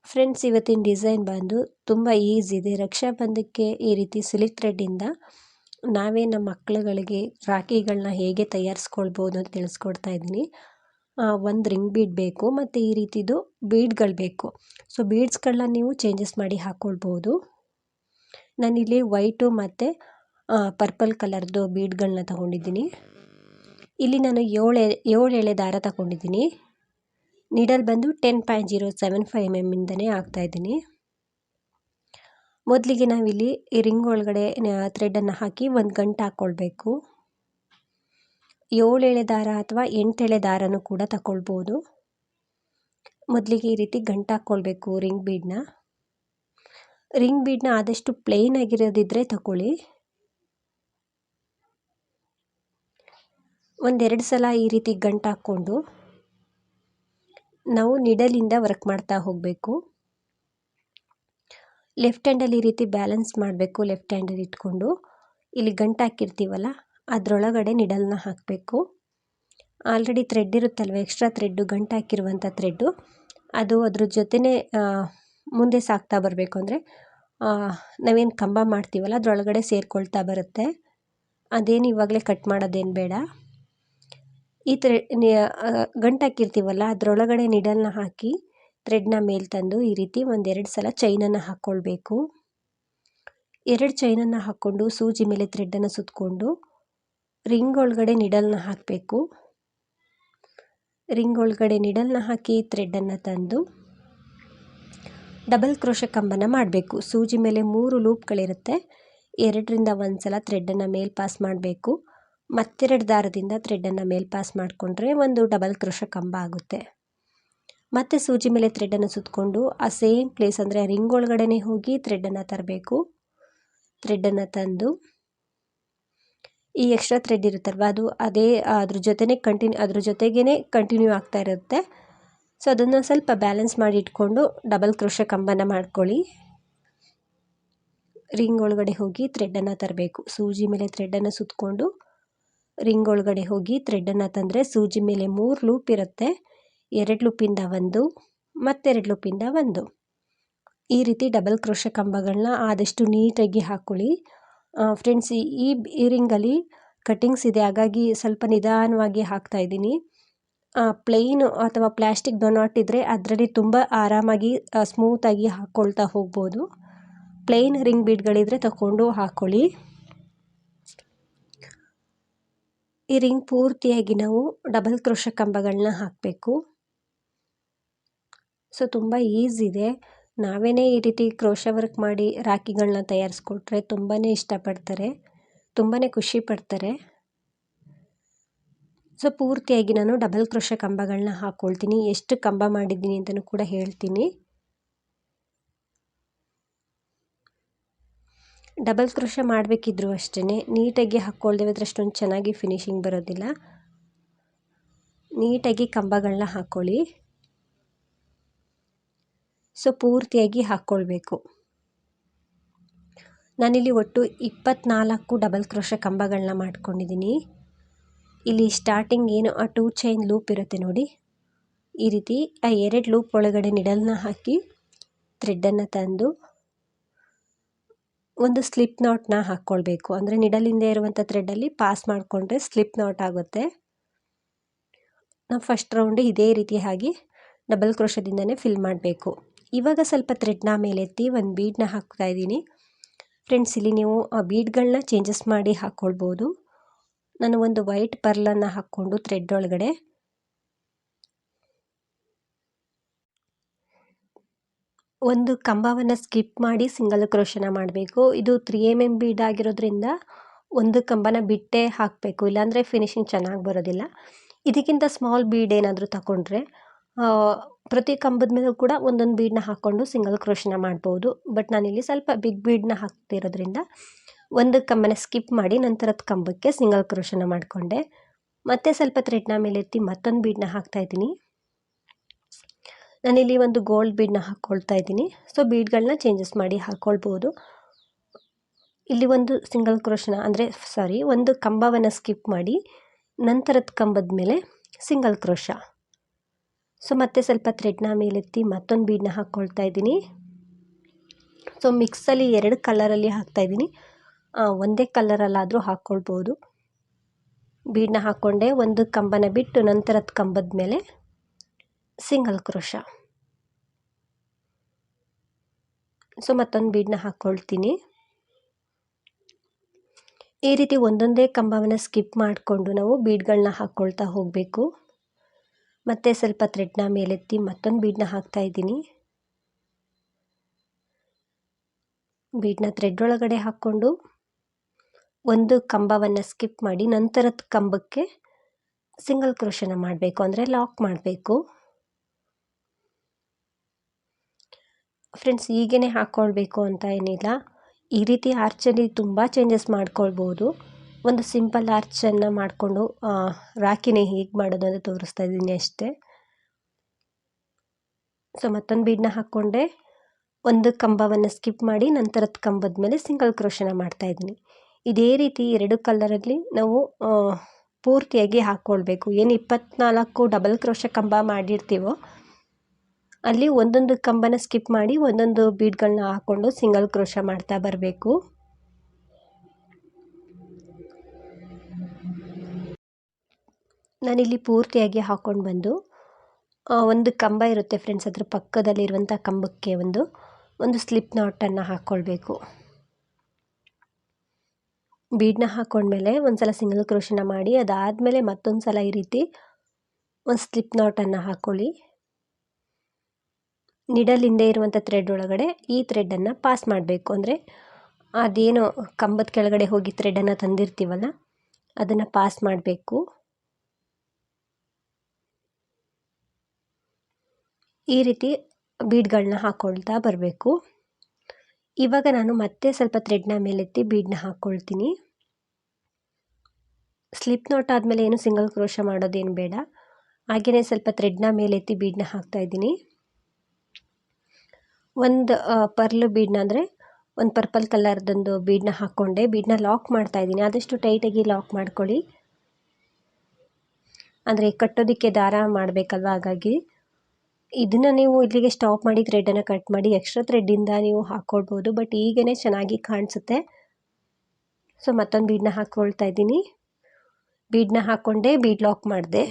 Friends, ಇವತ್ತಿನ design ಬಂದು ತುಂಬ ಈಸಿ ಇದೆ. ರಕ್ಷಾಬಂಧನಕ್ಕೆ ಈ ರೀತಿ ಸಿಲ್ಕ್ ಥ್ರೆಡ್ಡಿಂದ ನಾವೇ ನಮ್ಮ ಮಕ್ಕಳುಗಳಿಗೆ ರಾಖಿಗಳನ್ನ ಹೇಗೆ ತಯಾರಿಸ್ಕೊಳ್ಬೋದು ಅಂತ ತಿಳಿಸ್ಕೊಡ್ತಾ ಇದ್ದೀನಿ. ಒಂದು ರಿಂಗ್ ಬೀಡ್ ಬೇಕು ಮತ್ತು ಈ ರೀತಿದು ಬೀಡ್ಗಳು ಬೇಕು. ಸೊ ಬೀಡ್ಸ್ಗಳನ್ನ ನೀವು ಚೇಂಜಸ್ ಮಾಡಿ ಹಾಕ್ಕೊಳ್ಬೋದು. ನಾನಿಲ್ಲಿ ವೈಟು ಮತ್ತು ಪರ್ಪಲ್ ಕಲರ್ದು ಬೀಡ್ಗಳನ್ನ ತಗೊಂಡಿದ್ದೀನಿ. ಇಲ್ಲಿ ನಾನು ಏಳು ಎಳೆ ದಾರ ತಗೊಂಡಿದ್ದೀನಿ. ನೀಡಲ್ ಬಂದು 10.075 mm ಇಂದನೇ ಹಾಕ್ತಾಯಿದ್ದೀನಿ. ಮೊದಲಿಗೆ ನಾವಿಲ್ಲಿ ಈ ರಿಂಗ್ ಒಳಗಡೆ ಥ್ರೆಡನ್ನು ಹಾಕಿ ಒಂದು ಗಂಟು ಹಾಕ್ಕೊಳ್ಬೇಕು. 7 ಎಳೆ ದಾರ ಅಥವಾ 8 ಎಳೆ ದಾರನೂ ಕೂಡ ತಗೊಳ್ಬೋದು. ಮೊದಲಿಗೆ ಈ ರೀತಿ ಗಂಟು ಹಾಕ್ಕೊಳ್ಬೇಕು ರಿಂಗ್ ಬೀಡ್ನ ಆದಷ್ಟು ಪ್ಲೇನ್ ಆಗಿರೋದಿದ್ರೆ ತಗೊಳ್ಳಿ. ಒಂದೆರಡು ಸಲ ಈ ರೀತಿ ಗಂಟು ಹಾಕ್ಕೊಂಡು ನಾವು ನಿಡಲಿಂದ ವರ್ಕ್ ಮಾಡ್ತಾ ಹೋಗಬೇಕು. ಲೆಫ್ಟ್ ಹ್ಯಾಂಡಲ್ಲಿ ಈ ರೀತಿ ಬ್ಯಾಲೆನ್ಸ್ ಮಾಡಬೇಕು. ಲೆಫ್ಟ್ ಹ್ಯಾಂಡಲ್ಲಿ ಇಟ್ಕೊಂಡು ಇಲ್ಲಿ ಗಂಟು ಹಾಕಿರ್ತೀವಲ್ಲ ಅದರೊಳಗಡೆ ನಿಡಲ್ನ ಹಾಕಬೇಕು. ಆಲ್ರೆಡಿ ಥ್ರೆಡ್ ಇರುತ್ತಲ್ವ, ಎಕ್ಸ್ಟ್ರಾ ಥ್ರೆಡ್ಡು, ಗಂಟು ಹಾಕಿರುವಂಥ ಥ್ರೆಡ್ಡು, ಅದು ಅದ್ರ ಜೊತೆನೇ ಮುಂದೆ ಸಾಕ್ತಾ ಬರಬೇಕು. ಅಂದರೆ ನಾವೇನು ಕಂಬ ಮಾಡ್ತೀವಲ್ಲ ಅದರೊಳಗಡೆ ಸೇರಿಕೊಳ್ತಾ ಬರುತ್ತೆ. ಅದೇನು ಇವಾಗಲೇ ಕಟ್ ಮಾಡೋದೇನು ಬೇಡ. ಈ ಗಂಟು ಹಾಕಿರ್ತೀವಲ್ಲ ಅದರೊಳಗಡೆ ನಿಡಲ್ನ ಹಾಕಿ ಥ್ರೆಡ್ನ ಮೇಲೆ ತಂದು ಈ ರೀತಿ ಒಂದೆರಡು ಸಲ ಚೈನನ್ನು ಹಾಕ್ಕೊಳ್ಬೇಕು. 2 ಚೈನನ್ನು ಹಾಕ್ಕೊಂಡು ಸೂಜಿ ಮೇಲೆ ಥ್ರೆಡನ್ನು ಸುತ್ತಕೊಂಡು ರಿಂಗ್ ಒಳಗಡೆ ನಿಡಲ್ನ ಹಾಕಬೇಕು. ರಿಂಗ್ ಒಳಗಡೆ ನಿಡಲ್ನ ಹಾಕಿ ಥ್ರೆಡನ್ನು ತಂದು ಡಬಲ್ ಕ್ರೋಶೆ ಕಂಬನ ಮಾಡಬೇಕು. ಸೂಜಿ ಮೇಲೆ 3 ಲೂಪ್ಗಳಿರುತ್ತೆ. 2ರಿಂದ 1 ಸಲ ಥ್ರೆಡನ್ನು ಮೇಲೆ ಪಾಸ್ ಮಾಡಬೇಕು. ಮತ್ತೆರಡು ದಾರದಿಂದ ಥ್ರೆಡನ್ನು ಮೇಲೆ ಪಾಸ್ ಮಾಡಿಕೊಂಡ್ರೆ ಒಂದು ಡಬಲ್ ಕ್ರೋಶೆ ಕಂಬ ಆಗುತ್ತೆ. ಮತ್ತೆ ಸೂಜಿ ಮೇಲೆ ಥ್ರೆಡನ್ನು ಸುತ್ತಕೊಂಡು ಆ ಸೇಮ್ ಪ್ಲೇಸ್ ಅಂದರೆ ರಿಂಗ್ ಒಳಗಡೆ ಹೋಗಿ ಥ್ರೆಡನ್ನು ತರಬೇಕು. ಥ್ರೆಡನ್ನು ತಂದು ಈ ಎಕ್ಸ್ಟ್ರಾ ಥ್ರೆಡ್ ಇರುತ್ತಲ್ವ ಅದು ಅದ್ರ ಜೊತೆಗೇ ಕಂಟಿನ್ಯೂ ಆಗ್ತಾ ಇರುತ್ತೆ. ಸೊ ಅದನ್ನು ಸ್ವಲ್ಪ ಬ್ಯಾಲೆನ್ಸ್ ಮಾಡಿ ಇಟ್ಕೊಂಡು ಡಬಲ್ ಕ್ರೋಶೆ ಕಂಬನ ಮಾಡ್ಕೊಳ್ಳಿ. ರಿಂಗ್ ಒಳಗಡೆ ಹೋಗಿ ಥ್ರೆಡನ್ನು ತರಬೇಕು. ಸೂಜಿ ಮೇಲೆ ಥ್ರೆಡನ್ನು ಸುತ್ತಕೊಂಡು ರಿಂಗ್ ಒಳಗಡೆ ಹೋಗಿ ಥ್ರೆಡನ್ನು ತಂದರೆ ಸೂಜಿ ಮೇಲೆ 3 ಲೂಪ್ ಇರುತ್ತೆ. 2 ಲೂಪಿಂದ 1 ಮತ್ತೆರಡು ಲೂಪಿಂದ 1. ಈ ರೀತಿ ಡಬಲ್ ಕ್ರೋಶೆ ಕಂಬಗಳನ್ನ ಆದಷ್ಟು ನೀಟಾಗಿ ಹಾಕ್ಕೊಳ್ಳಿ. ಫ್ರೆಂಡ್ಸ್, ಈ ರಿಂಗಲ್ಲಿ ಕಟ್ಟಿಂಗ್ಸ್ ಇದೆ, ಹಾಗಾಗಿ ಸ್ವಲ್ಪ ನಿಧಾನವಾಗಿ ಹಾಕ್ತಾ ಇದ್ದೀನಿ. ಪ್ಲೇನು ಅಥವಾ ಪ್ಲಾಸ್ಟಿಕ್ ಡೊನಾಟ್ ಇದ್ದರೆ ಅದರಲ್ಲಿ ತುಂಬ ಆರಾಮಾಗಿ ಸ್ಮೂತಾಗಿ ಹಾಕ್ಕೊಳ್ತಾ ಹೋಗ್ಬೋದು. ಪ್ಲೇನ್ ರಿಂಗ್ ಬೀಡ್ಗಳಿದ್ರೆ ತಗೊಂಡು ಹಾಕ್ಕೊಳ್ಳಿ. ಈ ರಿಂಗ್ ಪೂರ್ತಿಯಾಗಿ ನಾವು ಡಬಲ್ ಕ್ರೋಶೆ ಕಂಬಗಳನ್ನ ಹಾಕಬೇಕು. ಸೊ ತುಂಬ ಈಸಿ ಇದೆ. ನಾವೇ ಈ ರೀತಿ ಕ್ರೋಶೆ ವರ್ಕ್ ಮಾಡಿ ರಾಖಿಗಳನ್ನ ತಯಾರಿಸ್ಕೊಟ್ರೆ ತುಂಬಾ ಇಷ್ಟಪಡ್ತಾರೆ, ತುಂಬಾ ಖುಷಿ ಪಡ್ತಾರೆ. ಸೊ ಪೂರ್ತಿಯಾಗಿ ನಾನು ಡಬಲ್ ಕ್ರೋಶೆ ಕಂಬಗಳನ್ನ ಹಾಕ್ಕೊಳ್ತೀನಿ. ಎಷ್ಟು ಕಂಬ ಮಾಡಿದ್ದೀನಿ ಅಂತಲೂ ಕೂಡ ಹೇಳ್ತೀನಿ. ಡಬಲ್ ಕ್ರೋಶೆ ಮಾಡಬೇಕಿದ್ರು ಅಷ್ಟೇ ನೀಟಾಗಿ ಹಾಕ್ಕೊಳ್ದೇ ಹೋದ್ರೆ ಅಷ್ಟೊಂದು ಚೆನ್ನಾಗಿ ಫಿನಿಶಿಂಗ್ ಬರೋದಿಲ್ಲ. ನೀಟಾಗಿ ಕಂಬಗಳನ್ನ ಹಾಕ್ಕೊಳ್ಳಿ. ಸೊ ಪೂರ್ತಿಯಾಗಿ ಹಾಕ್ಕೊಳ್ಬೇಕು. ನಾನಿಲ್ಲಿ ಒಟ್ಟು 24 ಡಬಲ್ ಕ್ರೋಶೆ ಕಂಬಗಳನ್ನ ಮಾಡ್ಕೊಂಡಿದ್ದೀನಿ. ಇಲ್ಲಿ ಸ್ಟಾರ್ಟಿಂಗ್ ಏನು ಆ 2 ಚೈನ್ ಲೂಪ್ ಇರುತ್ತೆ ನೋಡಿ, ಈ ರೀತಿ ಆ 2 ಲೂಪ್ ಒಳಗಡೆ ನಿಡಲ್ನ ಹಾಕಿ ಥ್ರೆಡನ್ನು ತಂದು ಒಂದು ಸ್ಲಿಪ್ ನಾಟ್ನ ಹಾಕ್ಕೊಳ್ಬೇಕು. ಅಂದರೆ ನಿಡಲಿಂದ ಇರುವಂಥ ಥ್ರೆಡ್ಡಲ್ಲಿ ಪಾಸ್ ಮಾಡಿಕೊಂಡ್ರೆ ಸ್ಲಿಪ್ ನಾಟ್ ಆಗುತ್ತೆ. ನಾವು ಫಸ್ಟ್ ರೌಂಡ್ ಇದೇ ರೀತಿ ಆಗಿ ಡಬಲ್ ಕ್ರೋಶದಿಂದನೇ ಫಿಲ್ ಮಾಡಬೇಕು. ಇವಾಗ ಸ್ವಲ್ಪ ಥ್ರೆಡ್ನ ಮೇಲೆತ್ತಿ ಒಂದು ಬೀಡನ್ನ ಹಾಕ್ತಾ ಇದ್ದೀನಿ. ಫ್ರೆಂಡ್ಸ್, ಇಲ್ಲಿ ನೀವು ಆ ಬೀಡ್ಗಳನ್ನ ಚೇಂಜಸ್ ಮಾಡಿ ಹಾಕ್ಕೊಳ್ಬೋದು. ನಾನು ಒಂದು ವೈಟ್ ಪರ್ಲನ್ನು ಹಾಕ್ಕೊಂಡು ಥ್ರೆಡ್ ಒಳಗಡೆ ಒಂದು ಕಂಬವನ್ನು ಸ್ಕಿಪ್ ಮಾಡಿ ಸಿಂಗಲ್ ಕ್ರೋಶನ ಮಾಡಬೇಕು. ಇದು 3 mm ಬೀಡ್ ಆಗಿರೋದ್ರಿಂದ ಒಂದು ಕಂಬನ ಬಿಟ್ಟೇ ಹಾಕಬೇಕು, ಇಲ್ಲಾಂದರೆ ಫಿನಿಶಿಂಗ್ ಚೆನ್ನಾಗಿ ಬರೋದಿಲ್ಲ. ಇದಕ್ಕಿಂತ ಸ್ಮಾಲ್ ಬೀಡ್ ಏನಾದರೂ ತಗೊಂಡ್ರೆ ಪ್ರತಿ ಕಂಬದ ಮೇಲೂ ಕೂಡ ಒಂದೊಂದು ಬೀಡನ್ನ ಹಾಕ್ಕೊಂಡು ಸಿಂಗಲ್ ಕ್ರೋಶನ ಮಾಡ್ಬೋದು. ಬಟ್ ನಾನಿಲ್ಲಿ ಸ್ವಲ್ಪ ಬಿಗ್ ಬೀಡನ್ನ ಹಾಕ್ತಿರೋದ್ರಿಂದ ಒಂದು ಕಂಬನ ಸ್ಕಿಪ್ ಮಾಡಿ ನಂತರದ ಕಂಬಕ್ಕೆ ಸಿಂಗಲ್ ಕ್ರೋಶನ ಮಾಡಿಕೊಂಡೆ. ಮತ್ತೆ ಸ್ವಲ್ಪ ಥ್ರೆಡ್ನ ಮೇಲೆತ್ತಿ ಮತ್ತೊಂದು ಬೀಡನ್ನ ಹಾಕ್ತಾಯಿದ್ದೀನಿ. ನಾನಿಲ್ಲಿ ಒಂದು ಗೋಲ್ಡ್ ಬೀಡನ್ನ ಹಾಕ್ಕೊಳ್ತಾ ಇದ್ದೀನಿ. ಸೊ ಬೀಡ್ಗಳನ್ನ ಚೇಂಜಸ್ ಮಾಡಿ ಹಾಕ್ಕೊಳ್ಬೋದು. ಇಲ್ಲಿ ಒಂದು ಸಿಂಗಲ್ ಕ್ರೋಶನ ಒಂದು ಕಂಬವನ್ನು ಸ್ಕಿಪ್ ಮಾಡಿ ನಂತರದ ಕಂಬದ ಮೇಲೆ ಸಿಂಗಲ್ ಕ್ರೋಶ. ಸೊ ಮತ್ತೆ ಸ್ವಲ್ಪ ಥ್ರೆಡ್ನ ಮೇಲೆತ್ತಿ ಮತ್ತೊಂದು ಬೀಡನ್ನ ಹಾಕ್ಕೊಳ್ತಾ ಇದ್ದೀನಿ. ಸೊ ಮಿಕ್ಸಲ್ಲಿ 2 ಕಲರಲ್ಲಿ ಹಾಕ್ತಾಯಿದ್ದೀನಿ. ಒಂದೇ ಕಲರಲ್ಲಾದರೂ ಹಾಕ್ಕೊಳ್ಬೋದು. ಬೀಡನ್ನ ಹಾಕ್ಕೊಂಡೆ, ಒಂದು ಕಂಬನ ಬಿಟ್ಟು ನಂತರದ ಕಂಬದ ಮೇಲೆ ಸಿಂಗಲ್ ಕ್ರೋಶ. ಸೊ ಮತ್ತೊಂದು ಬೀಡನ್ನ ಹಾಕ್ಕೊಳ್ತೀನಿ. ಈ ರೀತಿ ಒಂದೊಂದೇ ಕಂಬವನ್ನು ಸ್ಕಿಪ್ ಮಾಡಿಕೊಂಡು ನಾವು ಬೀಡ್ಗಳನ್ನ ಹಾಕ್ಕೊಳ್ತಾ ಹೋಗಬೇಕು. ಮತ್ತೆ ಸ್ವಲ್ಪ ಥ್ರೆಡ್ನ ಮೇಲೆತ್ತಿ ಮತ್ತೊಂದು ಬೀಡನ್ನ ಹಾಕ್ತಾ ಇದ್ದೀನಿ. ಬೀಡನ್ನ ಥ್ರೆಡ್ ಒಳಗಡೆ ಹಾಕ್ಕೊಂಡು ಒಂದು ಕಂಬವನ್ನು ಸ್ಕಿಪ್ ಮಾಡಿ ನಂತರದ ಕಂಬಕ್ಕೆ ಸಿಂಗಲ್ ಕ್ರೋಶನ ಮಾಡಬೇಕು, ಅಂದರೆ ಲಾಕ್ ಮಾಡಬೇಕು. ಫ್ರೆಂಡ್ಸ್, ಹೀಗೇ ಹಾಕ್ಕೊಳ್ಬೇಕು ಅಂತ ಏನಿಲ್ಲ. ಈ ರೀತಿ ಆರ್ಚಲ್ಲಿ ತುಂಬ ಚೇಂಜಸ್ ಮಾಡ್ಕೊಳ್ಬೋದು. ಒಂದು ಸಿಂಪಲ್ ಆರ್ಚನ್ನು ಮಾಡಿಕೊಂಡು ರಾಖಿನೇ ಹೇಗೆ ಮಾಡೋದು ಅಂತ ತೋರಿಸ್ತಾ ಇದ್ದೀನಿ ಅಷ್ಟೇ. ಸೊ ಮತ್ತೊಂದು ಬೀಡನ್ನ ಹಾಕ್ಕೊಂಡೆ, ಒಂದು ಕಂಬವನ್ನು ಸ್ಕಿಪ್ ಮಾಡಿ ನಂತರದ ಕಂಬದ ಮೇಲೆ ಸಿಂಗಲ್ ಕ್ರೋಶನ ಮಾಡ್ತಾಯಿದ್ದೀನಿ. ಇದೇ ರೀತಿ 2 ಕಲರಲ್ಲಿ ನಾವು ಪೂರ್ತಿಯಾಗಿ ಹಾಕ್ಕೊಳ್ಬೇಕು. ಏನು 24 ಡಬಲ್ ಕ್ರೋಶ ಕಂಬ ಮಾಡಿರ್ತೀವೋ ಅಲ್ಲಿ ಒಂದೊಂದು ಕಂಬನ ಸ್ಕಿಪ್ ಮಾಡಿ ಒಂದೊಂದು ಬೀಡ್ಗಳನ್ನ ಹಾಕ್ಕೊಂಡು ಸಿಂಗಲ್ ಕ್ರೋಶ ಮಾಡ್ತಾ ಬರಬೇಕು. ನಾನಿಲ್ಲಿ ಪೂರ್ತಿಯಾಗಿ ಹಾಕ್ಕೊಂಡು ಬಂದು ಒಂದು ಕಂಬ ಇರುತ್ತೆ ಫ್ರೆಂಡ್ಸ್, ಅದ್ರ ಪಕ್ಕದಲ್ಲಿರುವಂಥ ಕಂಬಕ್ಕೆ ಒಂದು ಸ್ಲಿಪ್ ನಾಟನ್ನು ಹಾಕ್ಕೊಳ್ಬೇಕು. ಬೀಡನ್ನ ಹಾಕ್ಕೊಂಡ್ಮೇಲೆ ಒಂದು ಸಲ ಸಿಂಗಲ್ ಕ್ರೋಶನ ಮಾಡಿ ಅದಾದಮೇಲೆ ಮತ್ತೊಂದು ಸಲ ಈ ರೀತಿ ಒಂದು ಸ್ಲಿಪ್ ನಾಟನ್ನು ಹಾಕ್ಕೊಳ್ಳಿ. ನಿಡಲ್ ಹಿಂದೆ ಇರುವಂಥ ಥ್ರೆಡ್ ಒಳಗಡೆ ಈ ಥ್ರೆಡನ್ನು ಪಾಸ್ ಮಾಡಬೇಕು. ಅಂದರೆ ಅದೇನು ಕಂಬದ ಕೆಳಗಡೆ ಹೋಗಿ ಥ್ರೆಡನ್ನು ತಂದಿರ್ತೀವಲ್ಲ ಅದನ್ನು ಪಾಸ್ ಮಾಡಬೇಕು. ಈ ರೀತಿ ಬೀಡ್ಗಳನ್ನ ಹಾಕ್ಕೊಳ್ತಾ ಬರಬೇಕು. ಇವಾಗ ನಾನು ಮತ್ತೆ ಸ್ವಲ್ಪ ಥ್ರೆಡ್ನ ಮೇಲೆತ್ತಿ ಬೀಡನ್ನ ಹಾಕ್ಕೊಳ್ತೀನಿ. ಸ್ಲಿಪ್ ನಾಟ್ ಆದಮೇಲೆ ಏನು ಸಿಂಗಲ್ ಕ್ರೋಶ ಮಾಡೋದೇನು ಬೇಡ. ಹಾಗೆಯೇ ಸ್ವಲ್ಪ ಥ್ರೆಡ್ನ ಮೇಲೆತ್ತಿ ಬೀಡನ್ನ ಹಾಕ್ತಾಯಿದ್ದೀನಿ. ಒಂದು ಪರ್ಲ್ ಬೀಡನ್ನ, ಅಂದರೆ ಒಂದು ಪರ್ಪಲ್ ಕಲರ್ದೊಂದು ಬೀಡನ್ನ ಹಾಕ್ಕೊಂಡೆ. ಬೀಡನ್ನ ಲಾಕ್ ಮಾಡ್ತಾಯಿದ್ದೀನಿ. ಆದಷ್ಟು ಟೈಟಾಗಿ ಲಾಕ್ ಮಾಡ್ಕೊಳ್ಳಿ, ಅಂದರೆ ಕಟ್ಟೋದಕ್ಕೆ ದಾರ ಮಾಡಬೇಕಲ್ವ, ಹಾಗಾಗಿ ಇದನ್ನು ನೀವು ಇಲ್ಲಿಗೆ ಸ್ಟಾಪ್ ಮಾಡಿ ಥ್ರೆಡನ್ನು ಕಟ್ ಮಾಡಿ ಎಕ್ಸ್ಟ್ರಾ ಥ್ರೆಡ್ಡಿಂದ ನೀವು ಹಾಕ್ಕೊಳ್ಬೋದು. ಬಟ್ ಈಗೇ ಚೆನ್ನಾಗಿ ಕಾಣಿಸುತ್ತೆ. ಸೊ ಮತ್ತೊಂದು ಬೀಡನ್ನ ಹಾಕ್ಕೊಳ್ತಾ ಇದ್ದೀನಿ. ಬೀಡನ್ನ ಹಾಕ್ಕೊಂಡೆ, ಬೀಡ್ ಲಾಕ್ ಮಾಡಿದೆ.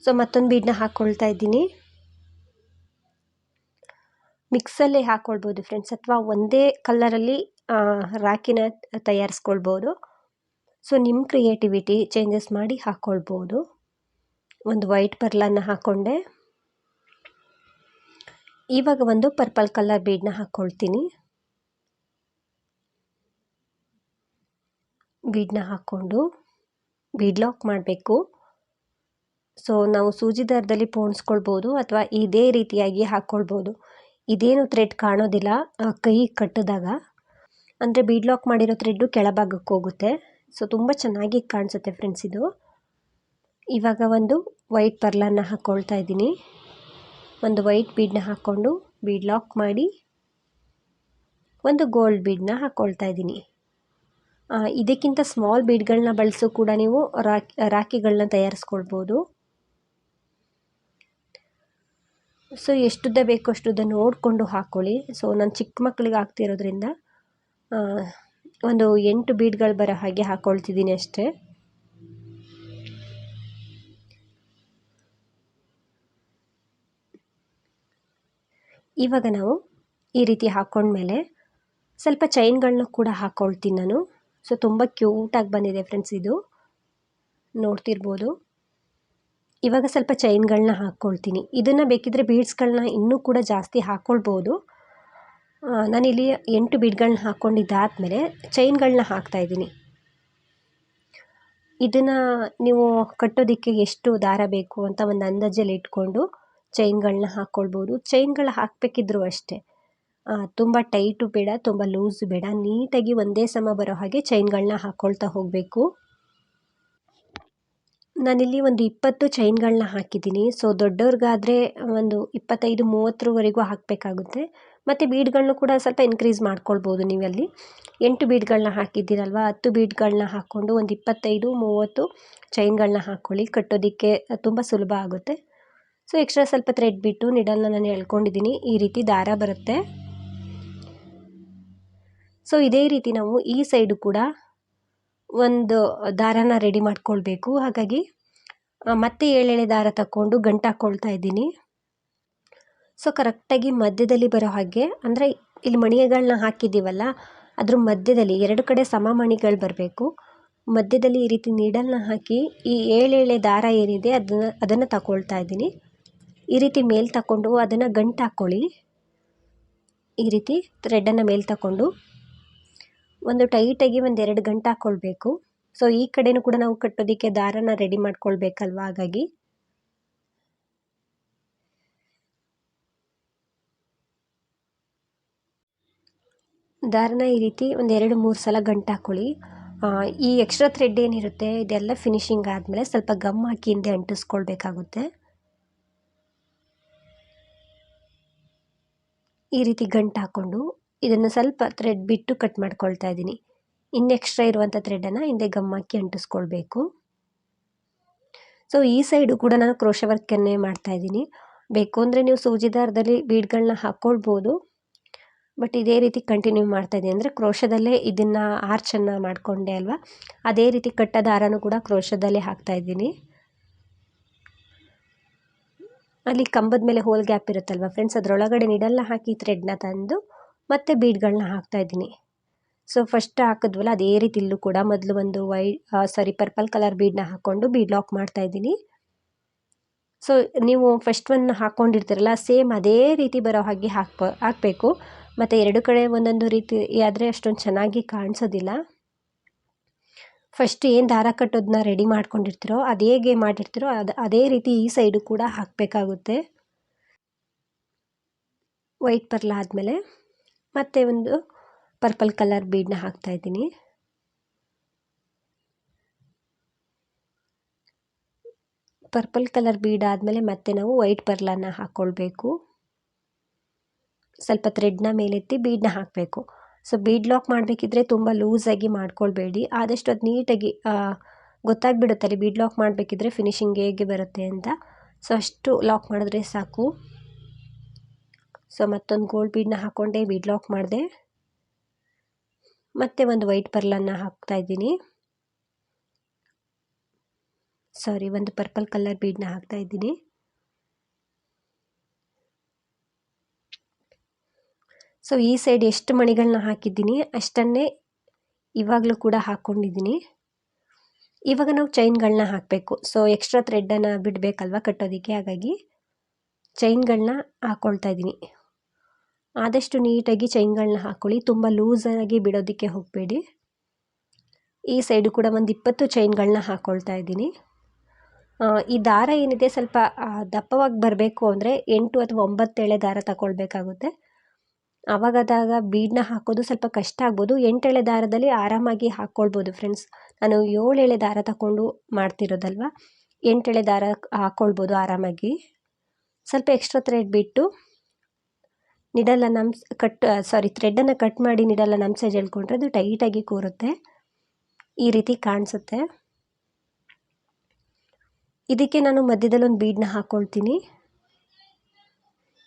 ಸೊ ಮತ್ತೊಂದು ಬೀಡನ್ನ ಹಾಕ್ಕೊಳ್ತಾ ಇದ್ದೀನಿ. ಮಿಕ್ಸಲ್ಲೇ ಹಾಕ್ಕೊಳ್ಬೋದು ಫ್ರೆಂಡ್ಸ್, ಅಥವಾ ಒಂದೇ ಕಲರಲ್ಲಿ ರಾಖಿನ ತಯಾರಿಸ್ಕೊಳ್ಬೋದು. ಸೊ ನಿಮ್ಮ ಕ್ರಿಯೇಟಿವಿಟಿ ಚೇಂಜಸ್ ಮಾಡಿ ಹಾಕ್ಕೊಳ್ಬೋದು. ಒಂದು ವೈಟ್ ಪರ್ಲನ್ನು ಹಾಕ್ಕೊಂಡೆ. ಇವಾಗ ಒಂದು ಪರ್ಪಲ್ ಕಲರ್ ಬೀಡನ್ನ ಹಾಕ್ಕೊಳ್ತೀನಿ. ಬೀಡನ್ನ ಹಾಕ್ಕೊಂಡು ಬೀಡ್ ಲಾಕ್ ಮಾಡಬೇಕು. ಸೊ ನಾವು ಸೂಜಿ ದಾರದಲ್ಲಿ ಪೋಣಿಸ್ಕೊಳ್ಬೋದು ಅಥವಾ ಇದೇ ರೀತಿಯಾಗಿ ಹಾಕ್ಕೊಳ್ಬೋದು. ಇದೇನು ಥ್ರೆಡ್ ಕಾಣೋದಿಲ್ಲ ಕೈ ಕಟ್ಟಿದಾಗ, ಅಂದರೆ ಬೀಡ್ ಲಾಕ್ ಮಾಡಿರೋ ಥ್ರೆಡ್ಡು ಕೆಳಭಾಗಕ್ಕೆ ಹೋಗುತ್ತೆ. ಸೊ ತುಂಬ ಚೆನ್ನಾಗಿ ಕಾಣಿಸುತ್ತೆ ಫ್ರೆಂಡ್ಸ್ ಇದು. ಇವಾಗ ಒಂದು ವೈಟ್ ಪರ್ಲನ್ನು ಹಾಕ್ಕೊಳ್ತಾ ಇದ್ದೀನಿ. ಒಂದು ವೈಟ್ ಬೀಡನ್ನ ಹಾಕ್ಕೊಂಡು ಬೀಡ್ ಲಾಕ್ ಮಾಡಿ ಒಂದು ಗೋಲ್ಡ್ ಬೀಡನ್ನ ಹಾಕ್ಕೊಳ್ತಾ ಇದ್ದೀನಿ. ಇದಕ್ಕಿಂತ ಸ್ಮಾಲ್ ಬೀಡ್ಗಳನ್ನ ಬಳಸು ಕೂಡ ನೀವು ರಾಖಿಗಳನ್ನ ತಯಾರಿಸ್ಕೊಳ್ಬೋದು. ಸೊ ಎಷ್ಟುದ್ದ ಬೇಕು ಅಷ್ಟುದ್ದ ನೋಡಿಕೊಂಡು ಹಾಕ್ಕೊಳ್ಳಿ. ಸೊ ನಾನು ಚಿಕ್ಕ ಮಕ್ಕಳಿಗೆ ಆಗ್ತಿರೋದ್ರಿಂದ ಒಂದು 8 ಬೀಡ್ಗಳು ಬರೋ ಹಾಗೆ ಹಾಕ್ಕೊಳ್ತಿದ್ದೀನಿ ಅಷ್ಟೇ. ಇವಾಗ ನಾವು ಈ ರೀತಿ ಹಾಕ್ಕೊಂಡ್ಮೇಲೆ ಸ್ವಲ್ಪ ಚೈನ್ಗಳನ್ನ ಕೂಡ ಹಾಕ್ಕೊಳ್ತೀನಿ ನಾನು. ಸೊ ತುಂಬ ಕ್ಯೂಟಾಗಿ ಬಂದಿದೆ ಫ್ರೆಂಡ್ಸ್, ಇದು ನೋಡ್ತಿರ್ಬೋದು. ಇವಾಗ ಸ್ವಲ್ಪ ಚೈನ್ಗಳನ್ನ ಹಾಕ್ಕೊಳ್ತೀನಿ. ಇದನ್ನು ಬೇಕಿದ್ದರೆ ಬೀಡ್ಸ್ಗಳನ್ನ ಇನ್ನೂ ಕೂಡ ಜಾಸ್ತಿ ಹಾಕ್ಕೊಳ್ಬೋದು. ನಾನಿಲ್ಲಿ 8 ಬೀಡ್ಗಳನ್ನ ಹಾಕ್ಕೊಂಡಿದ್ದಾದಮೇಲೆ ಚೈನ್ಗಳನ್ನ ಹಾಕ್ತಾಯಿದ್ದೀನಿ. ಇದನ್ನು ನೀವು ಕಟ್ಟೋದಕ್ಕೆ ಎಷ್ಟು ದಾರ ಬೇಕು ಅಂತ ಒಂದು ಅಂದಾಜಲ್ಲಿ ಇಟ್ಕೊಂಡು ಚೈನ್ಗಳನ್ನ ಹಾಕ್ಕೊಳ್ಬೋದು. ಚೈನ್ಗಳು ಹಾಕಬೇಕಿದ್ರೂ ಅಷ್ಟೇ, ತುಂಬ ಟೈಟು ಬೇಡ, ತುಂಬ ಲೂಸು ಬೇಡ, ನೀಟಾಗಿ ಒಂದೇ ಸಮ ಬರೋ ಹಾಗೆ ಚೈನ್ಗಳನ್ನ ಹಾಕ್ಕೊಳ್ತಾ ಹೋಗಬೇಕು. ನಾನಿಲ್ಲಿ ಒಂದು 20 ಚೈನ್ಗಳನ್ನ ಹಾಕಿದ್ದೀನಿ. ಸೊ ದೊಡ್ಡವ್ರಿಗಾದರೆ ಒಂದು 25-30ವರೆಗೂ ಹಾಕಬೇಕಾಗುತ್ತೆ. ಮತ್ತು ಬೀಡ್ಗಳನ್ನೂ ಕೂಡ ಸ್ವಲ್ಪ ಇನ್ಕ್ರೀಸ್ ಮಾಡ್ಕೊಳ್ಬೋದು. ನೀವಲ್ಲಿ 8 ಬೀಡ್ಗಳನ್ನ ಹಾಕಿದ್ದೀರಲ್ವ, 10 ಬೀಡ್ಗಳನ್ನ ಹಾಕ್ಕೊಂಡು ಒಂದು 25-30 ಚೈನ್ಗಳನ್ನ ಹಾಕ್ಕೊಳ್ಳಿ. ಕಟ್ಟೋದಕ್ಕೆ ತುಂಬ ಸುಲಭ ಆಗುತ್ತೆ. ಸೊ ಎಕ್ಸ್ಟ್ರಾ ಸ್ವಲ್ಪ ಥ್ರೆಡ್ ಬಿಟ್ಟು ನಿಡಲ್ನ ನಾನು ಎಳ್ಕೊಂಡಿದ್ದೀನಿ. ಈ ರೀತಿ ದಾರ ಬರುತ್ತೆ. ಸೊ ಇದೇ ರೀತಿ ನಾವು ಈ ಸೈಡು ಕೂಡ ಒಂದು ದಾರನ ರೆಡಿ ಮಾಡ್ಕೊಳ್ಬೇಕು. ಹಾಗಾಗಿ ಮತ್ತೆ 7 ಎಳೆ ದಾರ ತಗೊಂಡು ಗಂಟು ಹಾಕ್ಕೊಳ್ತಾ ಇದ್ದೀನಿ. ಸೊ ಕರೆಕ್ಟಾಗಿ ಮಧ್ಯದಲ್ಲಿ ಬರೋ ಹಾಗೆ, ಅಂದರೆ ಇಲ್ಲಿ ಮಣಿಗಳನ್ನ ಹಾಕಿದ್ದೀವಲ್ಲ ಅದ್ರ ಮಧ್ಯದಲ್ಲಿ 2 ಕಡೆ ಸಮ ಮಣಿಗಳು ಬರಬೇಕು. ಮಧ್ಯದಲ್ಲಿ ಈ ರೀತಿ ನೀಡಲ್ನ ಹಾಕಿ ಈ 7 ಎಳೆ ದಾರ ಏನಿದೆ ಅದನ್ನು ತಗೊಳ್ತಾ ಇದ್ದೀನಿ. ಈ ರೀತಿ ಮೇಲೆ ತಗೊಂಡು ಅದನ್ನು ಗಂಟು ಹಾಕ್ಕೊಳ್ಳಿ. ಈ ರೀತಿ ಥ್ರೆಡನ್ನು ಮೇಲೆ ತಗೊಂಡು ಒಂದು ಟೈಟಾಗಿ 1-2 ಗಂಟು ಹಾಕ್ಕೊಳ್ಬೇಕು. ಸೊ ಈ ಕಡೆನೂ ಕೂಡ ನಾವು ಕಟ್ಟೋದಕ್ಕೆ ದಾರನ ರೆಡಿ ಮಾಡ್ಕೊಳ್ಬೇಕಲ್ವ, ಹಾಗಾಗಿ ದಾರನ ಈ ರೀತಿ 1-2-3 ಸಲ ಗಂಟು ಹಾಕ್ಕೊಳ್ಳಿ. ಈ ಎಕ್ಸ್ಟ್ರಾ ಥ್ರೆಡ್ ಏನಿರುತ್ತೆ ಇದೆಲ್ಲ ಫಿನಿಶಿಂಗ್ ಆದಮೇಲೆ ಸ್ವಲ್ಪ ಗಮ್ ಹಾಕಿ ಹಿಂದೆ ಅಂಟಿಸ್ಕೊಳ್ಬೇಕಾಗುತ್ತೆ. ಈ ರೀತಿ ಗಂಟು ಹಾಕ್ಕೊಂಡು ಇದನ್ನು ಸ್ವಲ್ಪ ಥ್ರೆಡ್ ಬಿಟ್ಟು ಕಟ್ ಮಾಡ್ಕೊಳ್ತಾ ಇದ್ದೀನಿ. ಇನ್ನು ಎಕ್ಸ್ಟ್ರಾ ಇರುವಂಥ ಥ್ರೆಡನ್ನು ಹಿಂದೆ ಗಮ್ ಹಾಕಿ ಅಂಟಿಸ್ಕೊಳ್ಬೇಕು. ಸೊ ಈ ಸೈಡು ಕೂಡ ನಾನು ಕ್ರೋಶೆ ವರ್ಕನ್ನೇ ಮಾಡ್ತಾಯಿದ್ದೀನಿ. ಬೇಕು ಅಂದರೆ ನೀವು ಸೂಜಿ ದಾರದಲ್ಲಿ ಬೀಡ್ಗಳನ್ನ ಹಾಕ್ಕೊಳ್ಬೋದು, ಬಟ್ ಇದೇ ರೀತಿ ಕಂಟಿನ್ಯೂ ಮಾಡ್ತಾಯಿದ್ದೀನಿ. ಅಂದರೆ ಕ್ರೋಶದಲ್ಲೇ ಇದನ್ನು ಆರ್ಚನ್ನು ಮಾಡಿಕೊಂಡೆ ಅಲ್ವಾ, ಅದೇ ರೀತಿ ಕಟ್ಟ ದಾರನೂ ಕೂಡ ಕ್ರೋಶದಲ್ಲೇ ಹಾಕ್ತಾಯಿದ್ದೀನಿ. ಅಲ್ಲಿ ಕಂಬದ ಮೇಲೆ ಹೋಲ್ ಗ್ಯಾಪ್ ಇರುತ್ತಲ್ವ ಫ್ರೆಂಡ್ಸ್, ಅದರೊಳಗಡೆ ನಿಡಲ್ನ ಹಾಕಿ ಥ್ರೆಡ್ನ ತಂದು ಮತ್ತೆ ಬೀಡ್ಗಳನ್ನ ಹಾಕ್ತಾಯಿದ್ದೀನಿ. ಸೊ ಫಸ್ಟ್ ಹಾಕಿದ್ವಲ್ಲ ಅದೇ ರೀತಿ ಇಲ್ಲೂ ಕೂಡ ಮೊದಲು ಒಂದು ಪರ್ಪಲ್ ಕಲರ್ ಬೀಡನ್ನ ಹಾಕ್ಕೊಂಡು ಬೀಡ್ ಲಾಕ್ ಮಾಡ್ತಾಯಿದ್ದೀನಿ. ಸೊ ನೀವು ಫಸ್ಟ್ ಒನ್ ಹಾಕ್ಕೊಂಡಿರ್ತೀರಲ್ಲ ಸೇಮ್ ಅದೇ ರೀತಿ ಬರೋ ಹಾಗೆ ಹಾಕಬೇಕು. ಮತ್ತು 2 ಕಡೆ ಒಂದೊಂದು ರೀತಿ ಆದರೆ ಅಷ್ಟೊಂದು ಚೆನ್ನಾಗಿ ಕಾಣಿಸೋದಿಲ್ಲ. ಫಸ್ಟ್ ಏನು ದಾರ ಕಟ್ಟೋದನ್ನ ರೆಡಿ ಮಾಡ್ಕೊಂಡಿರ್ತೀರೋ ಅದು ಹೇಗೆ ಮಾಡಿರ್ತೀರೋ ಅದೇ ರೀತಿ ಈ ಸೈಡು ಕೂಡ ಹಾಕಬೇಕಾಗುತ್ತೆ. ವೈಟ್ ಪರ್ಲ್ ಆದಮೇಲೆ ಮತ್ತೆ ಒಂದು ಪರ್ಪಲ್ ಕಲರ್ ಬೀಡನ್ನ ಹಾಕ್ತಾಯಿದ್ದೀನಿ. ಪರ್ಪಲ್ ಕಲರ್ ಬೀಡ್ ಆದಮೇಲೆ ಮತ್ತೆ ನಾವು ವೈಟ್ ಪರ್ಲನ್ನು ಹಾಕ್ಕೊಳ್ಬೇಕು. ಸ್ವಲ್ಪ ಥ್ರೆಡ್ನ ಮೇಲೆತ್ತಿ ಬೀಡನ್ನ ಹಾಕಬೇಕು. ಸೊ ಬೀಡ್ ಲಾಕ್ ಮಾಡಬೇಕಿದ್ರೆ ತುಂಬ ಲೂಸಾಗಿ ಮಾಡ್ಕೊಳ್ಬೇಡಿ, ಆದಷ್ಟು ಅದು ನೀಟಾಗಿ ಗೊತ್ತಾಗ್ಬಿಡುತ್ತಲ್ಲಿ ಬೀಡ್ ಲಾಕ್ ಮಾಡಬೇಕಿದ್ರೆ ಫಿನಿಶಿಂಗ್ ಹೇಗೆ ಬರುತ್ತೆ ಅಂತ. ಸೊ ಅಷ್ಟು ಲಾಕ್ ಮಾಡಿದ್ರೆ ಸಾಕು. ಸೊ ಮತ್ತೊಂದು ಗೋಲ್ಡ್ ಬೀಡನ್ನ ಹಾಕ್ಕೊಂಡೆ ಬೀಡ್ ಲಾಕ್ ಮಾಡಿದೆ. ಮತ್ತೆ ಒಂದು ವೈಟ್ ಪರ್ಲನ್ನು ಹಾಕ್ತಾಯಿದ್ದೀನಿ. ಒಂದು ಪರ್ಪಲ್ ಕಲರ್ ಬೀಡನ್ನ ಹಾಕ್ತಾಯಿದ್ದೀನಿ. ಸೊ ಈ ಸೈಡ್ ಎಷ್ಟು ಮಣಿಗಳನ್ನ ಹಾಕಿದ್ದೀನಿ ಅಷ್ಟನ್ನೇ ಇವಾಗಲೂ ಕೂಡ ಹಾಕ್ಕೊಂಡಿದ್ದೀನಿ. ಇವಾಗ ನಾವು ಚೈನ್ಗಳನ್ನ ಹಾಕಬೇಕು. ಸೊ ಎಕ್ಸ್ಟ್ರಾ ಥ್ರೆಡ್ಡನ್ನು ಬಿಡಬೇಕಲ್ವ ಕಟ್ಟೋದಕ್ಕೆ, ಹಾಗಾಗಿ ಚೈನ್ಗಳನ್ನ ಹಾಕ್ಕೊಳ್ತಾ ಇದ್ದೀನಿ. ಆದಷ್ಟು ನೀಟಾಗಿ ಚೈನ್ಗಳನ್ನ ಹಾಕ್ಕೊಳ್ಳಿ, ತುಂಬ ಲೂಸಾಗಿ ಬಿಡೋದಕ್ಕೆ ಹೋಗಬೇಡಿ. ಈ ಸೈಡು ಕೂಡ ಒಂದು 20 ಚೈನ್ಗಳನ್ನ ಹಾಕ್ಕೊಳ್ತಾ ಇದ್ದೀನಿ. ಈ ದಾರ ಏನಿದೆ ಸ್ವಲ್ಪ ದಪ್ಪವಾಗಿ ಬರಬೇಕು ಅಂದರೆ 8 ಅಥವಾ 9 ಎಳೆ ದಾರ ತಗೊಳ್ಬೇಕಾಗುತ್ತೆ. ಆವಾಗದಾಗ ಬೀಡನ್ನ ಹಾಕೋದು ಸ್ವಲ್ಪ ಕಷ್ಟ ಆಗ್ಬೋದು. 8 ಎಳೆ ದಾರದಲ್ಲಿ ಆರಾಮಾಗಿ ಹಾಕ್ಕೊಳ್ಬೋದು ಫ್ರೆಂಡ್ಸ್. ನಾನು 7 ಎಳೆ ದಾರ ತಗೊಂಡು ಮಾಡ್ತಿರೋದಲ್ವ, 8 ಎಳೆ ದಾರ ಹಾಕ್ಕೊಳ್ಬೋದು ಆರಾಮಾಗಿ. ಸ್ವಲ್ಪ ಎಕ್ಸ್ಟ್ರಾ ಥ್ರೆಡ್ ಬಿಟ್ಟು ನಿಡಲನ್ನು ಥ್ರೆಡ್ಡನ್ನು ಕಟ್ ಮಾಡಿ ನಿಡಲನ್ನು ನಮ್ಮ ಸೈಜ್ ಎಳ್ಕೊಂಡ್ರೆ ಅದು ಟೈಟಾಗಿ ಕೂರುತ್ತೆ. ಈ ರೀತಿ ಕಾಣಿಸುತ್ತೆ. ಇದಕ್ಕೆ ನಾನು ಮಧ್ಯದಲ್ಲಿ ಒಂದು ಬೀಡನ್ನ ಹಾಕ್ಕೊಳ್ತೀನಿ.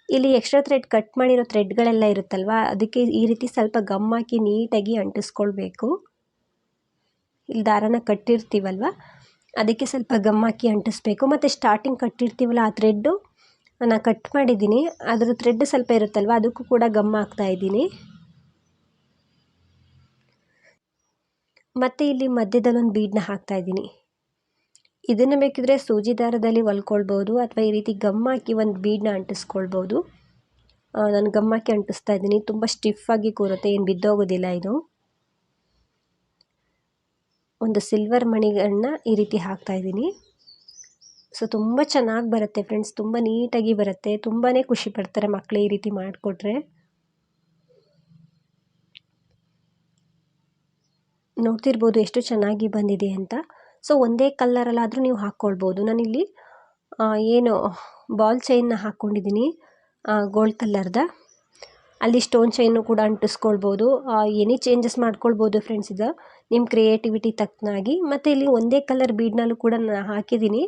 ಇಲ್ಲಿ ಎಕ್ಸ್ಟ್ರಾ ಥ್ರೆಡ್ ಕಟ್ ಮಾಡಿರೋ ಥ್ರೆಡ್ಗಳೆಲ್ಲ ಇರುತ್ತಲ್ವ, ಅದಕ್ಕೆ ಈ ರೀತಿ ಸ್ವಲ್ಪ ಗಮ್ ಹಾಕಿ ನೀಟಾಗಿ ಅಂಟಿಸ್ಕೊಳ್ಬೇಕು. ಇಲ್ಲಿ ದಾರನ ಕಟ್ಟಿರ್ತೀವಲ್ವ ಅದಕ್ಕೆ ಸ್ವಲ್ಪ ಗಮ್ ಹಾಕಿ ಅಂಟಿಸ್ಬೇಕು. ಮತ್ತು ಸ್ಟಾರ್ಟಿಂಗ್ ಕಟ್ಟಿರ್ತೀವಲ್ಲ ಆ ಥ್ರೆಡ್ಡು ನಾನು ಕಟ್ ಮಾಡಿದ್ದೀನಿ, ಅದ್ರ ಥ್ರೆಡ್ ಸ್ವಲ್ಪ ಇರುತ್ತಲ್ವ ಅದಕ್ಕೂ ಕೂಡ ಗಮ್ ಹಾಕ್ತಾಯಿದ್ದೀನಿ. ಮತ್ತು ಇಲ್ಲಿ ಮಧ್ಯದಲ್ಲಿ ಒಂದು ಬೀಡನ್ನ ಹಾಕ್ತಾಯಿದ್ದೀನಿ. ಇದನ್ನು ಬೇಕಿದ್ರೆ ಸೂಜಿ ದಾರದಲ್ಲಿ ಹೊಲ್ಕೊಳ್ಬೋದು ಅಥವಾ ಈ ರೀತಿ ಗಮ್ ಹಾಕಿ ಒಂದು ಬೀಡನ್ನ ಅಂಟಿಸ್ಕೊಳ್ಬೋದು. ನಾನು ಗಮ್ ಹಾಕಿ ಅಂಟಿಸ್ತಾ ಇದ್ದೀನಿ, ತುಂಬ ಸ್ಟಿಫಾಗಿ ಕೂರುತ್ತೆ, ಏನು ಬಿದ್ದೋಗೋದಿಲ್ಲ ಇದು. ಒಂದು ಸಿಲ್ವರ್ ಮಣಿಗಳನ್ನ ಈ ರೀತಿ ಹಾಕ್ತಾಯಿದ್ದೀನಿ. ಸೊ ತುಂಬ ಚೆನ್ನಾಗಿ ಬರುತ್ತೆ ಫ್ರೆಂಡ್ಸ್, ತುಂಬ ನೀಟಾಗಿ ಬರುತ್ತೆ, ತುಂಬಾ ಖುಷಿ ಪಡ್ತಾರೆ ಮಕ್ಕಳು ಈ ರೀತಿ ಮಾಡಿಕೊಟ್ರೆ. ನೋಡ್ತಿರ್ಬೋದು ಎಷ್ಟು ಚೆನ್ನಾಗಿ ಬಂದಿದೆ ಅಂತ. ಸೊ ಒಂದೇ ಕಲರಲ್ಲಾದರೂ ನೀವು ಹಾಕ್ಕೊಳ್ಬೋದು. ನಾನಿಲ್ಲಿ ಏನು ಬಾಲ್ ಚೈನ್ನ ಹಾಕ್ಕೊಂಡಿದ್ದೀನಿ ಗೋಲ್ಡ್ ಕಲರ್ದ, ಅಲ್ಲಿ ಸ್ಟೋನ್ ಚೈನು ಕೂಡ ಅಂಟಿಸ್ಕೊಳ್ಬೋದು. ಎನಿ ಚೇಂಜಸ್ ಮಾಡ್ಕೊಳ್ಬೋದು ಫ್ರೆಂಡ್ಸ್, ಇದು ನಿಮ್ಮ ಕ್ರಿಯೇಟಿವಿಟಿ ತಕ್ಕನಾಗಿ. ಮತ್ತು ಇಲ್ಲಿ ಒಂದೇ ಕಲರ್ ಬೀಡ್ನಲ್ಲೂ ಕೂಡ ನಾನು ಹಾಕಿದ್ದೀನಿ.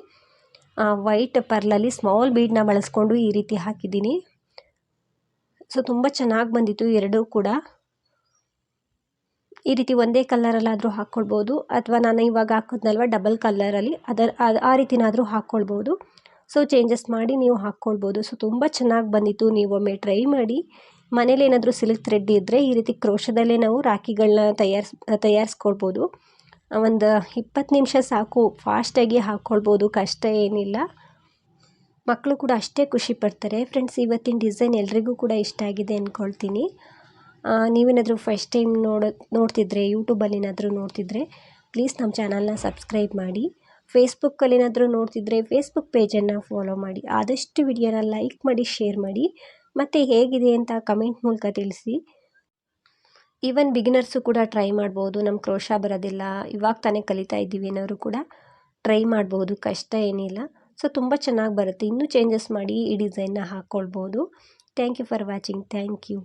ವೈಟ್ ಪರ್ಲಲ್ಲಿ ಸ್ಮಾಲ್ ಬೀಡನ್ನ ಬಳಸ್ಕೊಂಡು ಈ ರೀತಿ ಹಾಕಿದ್ದೀನಿ. ಸೊ ತುಂಬ ಚೆನ್ನಾಗಿ ಬಂದಿತ್ತು ಎರಡೂ ಕೂಡ. ಈ ರೀತಿ ಒಂದೇ ಕಲರಲ್ಲಾದರೂ ಹಾಕ್ಕೊಳ್ಬೋದು, ಅಥವಾ ನಾನು ಇವಾಗ ಹಾಕಿದ್ನಲ್ವ ಡಬಲ್ ಕಲರಲ್ಲಿ ಆ ರೀತಿನಾದರೂ ಹಾಕ್ಕೊಳ್ಬೋದು. ಸೊ ಚೇಂಜಸ್ ಮಾಡಿ ನೀವು ಹಾಕ್ಕೊಳ್ಬೋದು. ಸೊ ತುಂಬ ಚೆನ್ನಾಗಿ ಬಂದಿತ್ತು. ನೀವು ಒಮ್ಮೆ ಟ್ರೈ ಮಾಡಿ. ಮನೇಲಿ ಏನಾದರೂ ಸಿಲ್ಕ್ ಥ್ರೆಡ್ ಇದ್ದರೆ ಈ ರೀತಿ ಕ್ರೋಶದಲ್ಲೇ ನಾವು ರಾಖಿಗಳನ್ನ ತಯಾರಿಸ್ಕೊಳ್ಬೋದು. ಒಂದು 20 ನಿಮಿಷ ಸಾಕು, ಫಾಸ್ಟಾಗಿ ಹಾಕ್ಕೊಳ್ಬೋದು, ಕಷ್ಟ ಏನಿಲ್ಲ. ಮಕ್ಕಳು ಕೂಡ ಅಷ್ಟೇ ಖುಷಿ ಪಡ್ತಾರೆ. ಫ್ರೆಂಡ್ಸ್, ಇವತ್ತಿನ ಡಿಸೈನ್ ಎಲ್ರಿಗೂ ಕೂಡ ಇಷ್ಟ ಆಗಿದೆ ಅಂದ್ಕೊಳ್ತೀನಿ. ನೀವೇನಾದರೂ ಫಸ್ಟ್ ಟೈಮ್ ನೋಡ್ತಿದ್ರೆ, ಯೂಟ್ಯೂಬಲ್ಲಿ ಏನಾದರೂ ನೋಡ್ತಿದ್ರೆ ಪ್ಲೀಸ್ ನಮ್ಮ ಚಾನಲ್ನ ಸಬ್ಸ್ಕ್ರೈಬ್ ಮಾಡಿ. ಫೇಸ್ಬುಕ್ಕಲ್ಲಿ ಏನಾದರೂ ನೋಡ್ತಿದ್ರೆ ಫೇಸ್ಬುಕ್ ಪೇಜನ್ನು ಫಾಲೋ ಮಾಡಿ. ಆದಷ್ಟು ವಿಡಿಯೋನ ಲೈಕ್ ಮಾಡಿ, ಶೇರ್ ಮಾಡಿ, ಮತ್ತು ಹೇಗಿದೆ ಅಂತ ಕಮೆಂಟ್ ಮೂಲಕ ತಿಳಿಸಿ. ಈವನ್ ಬಿಗಿನರ್ಸು ಕೂಡ ಟ್ರೈ ಮಾಡ್ಬೋದು. ನಮ್ಮ ಕ್ರೋಶ ಬರೋದಿಲ್ಲ, ಇವಾಗ ತಾನೇ ಕಲಿತಾ ಇದ್ದೀವಿ ಅನ್ನೋರು ಕೂಡ ಟ್ರೈ ಮಾಡ್ಬೋದು, ಕಷ್ಟ ಏನಿಲ್ಲ. ಸೊ ತುಂಬ ಚೆನ್ನಾಗಿ ಬರುತ್ತೆ. ಇನ್ನೂ ಚೇಂಜಸ್ ಮಾಡಿ ಈ ಡಿಸೈನ್ನ ಹಾಕ್ಕೊಳ್ಬೋದು. Thank you for watching. Thank you.